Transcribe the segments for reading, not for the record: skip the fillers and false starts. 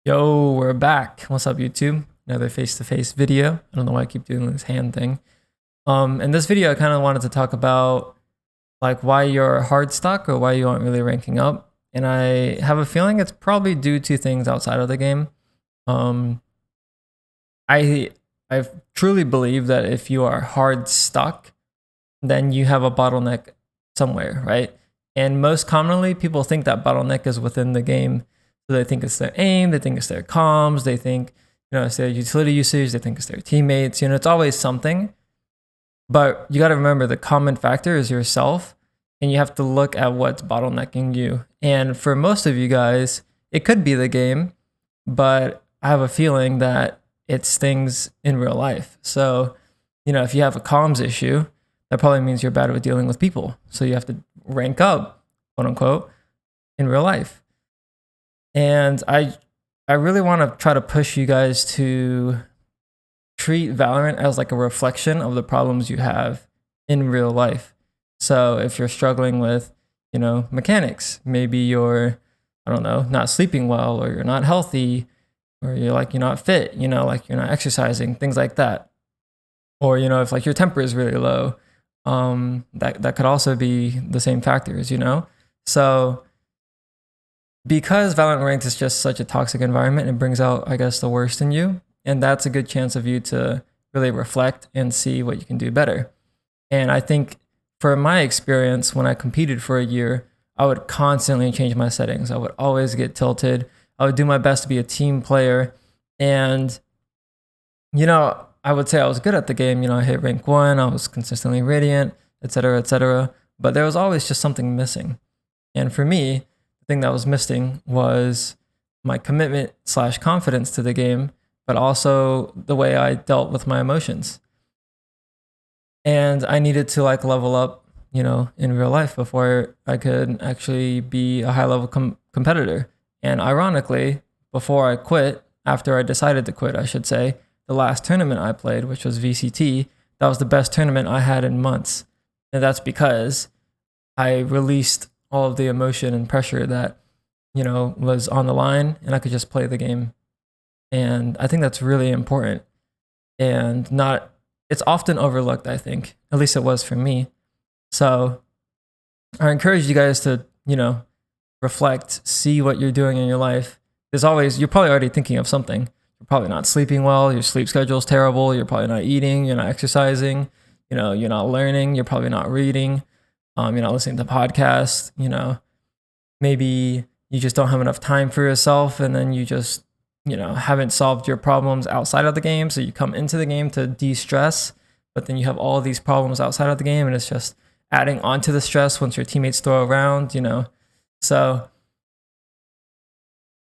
Yo, we're back. What's up, YouTube? Another face-to-face video. I don't know why I keep doing this hand thing. In this video, I kind of wanted to talk about like why you're hard stuck or why you aren't really ranking up. And I have a feeling it's probably due to things outside of the game. Um, I I truly believe that if you are hard stuck, then you have a bottleneck somewhere, right? And most commonly, people think that bottleneck is within the game. So they think it's their aim, they think it's their comms, they think, it's their utility usage, they think it's their teammates, it's always something. But you got to remember the common factor is yourself, and you have to look at what's bottlenecking you. And for most of you guys, it could be the game, but I have a feeling that it's things in real life. So, if you have a comms issue, that probably means you're bad with dealing with people. So you have to rank up, quote unquote, in real life. And I really want to try to push you guys to treat Valorant as like a reflection of the problems you have in real life. So if you're struggling with, mechanics, maybe you're, I don't know, not sleeping well, or you're not healthy, or you're not fit, like you're not exercising, things like that. Or, if like your temper is really low, that could also be the same factors, So because Valorant Ranked is just such a toxic environment, it brings out, I guess, the worst in you. And that's a good chance of you to really reflect and see what you can do better. And I think for my experience, when I competed for a year, I would constantly change my settings. I would always get tilted. I would do my best to be a team player. And, I would say I was good at the game. I hit rank 1, I was consistently radiant, etc., etc. But there was always just something missing. And for me, the thing that was missing was my commitment / confidence to the game, but also the way I dealt with my emotions. And I needed to level up, in real life before I could actually be a high level competitor. And ironically, before I quit, after I decided to quit, I should say, the last tournament I played, which was VCT, that was the best tournament I had in months. And that's because I released all of the emotion and pressure that, was on the line, and I could just play the game. And I think that's really important, and it's often overlooked, I think. At least it was for me. So I encourage you guys to, reflect, see what you're doing in your life. You're probably already thinking of something. You're probably not sleeping well, your sleep schedule is terrible, you're probably not eating, you're not exercising, you're not learning, you're probably not reading, you're not listening to podcasts, maybe you just don't have enough time for yourself, and then you just, haven't solved your problems outside of the game. So you come into the game to de-stress, but then you have all of these problems outside of the game, and it's just adding on to the stress once your teammates throw around, So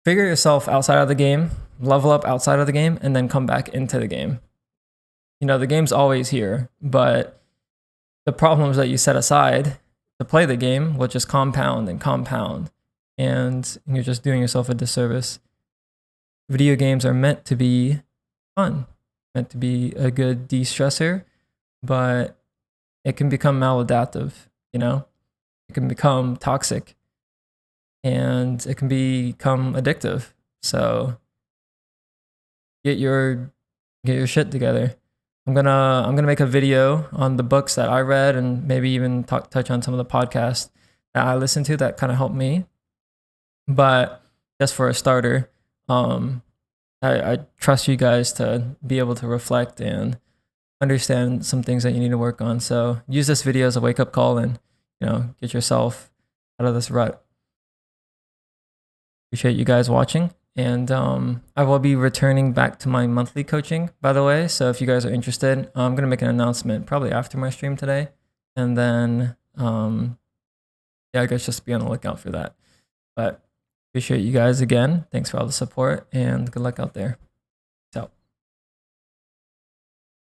figure yourself outside of the game, level up outside of the game, and then come back into the game. The game's always here, but the problems that you set aside to play the game will just compound and compound, and you're just doing yourself a disservice. Video games are meant to be fun, meant to be a good de-stressor, but it can become maladaptive, It can become toxic, and it can become addictive. So get your shit together. I'm gonna make a video on the books that I read, and maybe even touch on some of the podcasts that I listened to that kind of helped me. But just for a starter, I trust you guys to be able to reflect and understand some things that you need to work on. So use this video as a wake-up call, and get yourself out of this rut. Appreciate you guys watching, and I will be returning back to my monthly coaching, by the way. So if you guys are interested, I'm gonna make an announcement probably after my stream today, and then I guess just be on the lookout for that. But appreciate you guys again. Thanks for all the support, and good luck out there.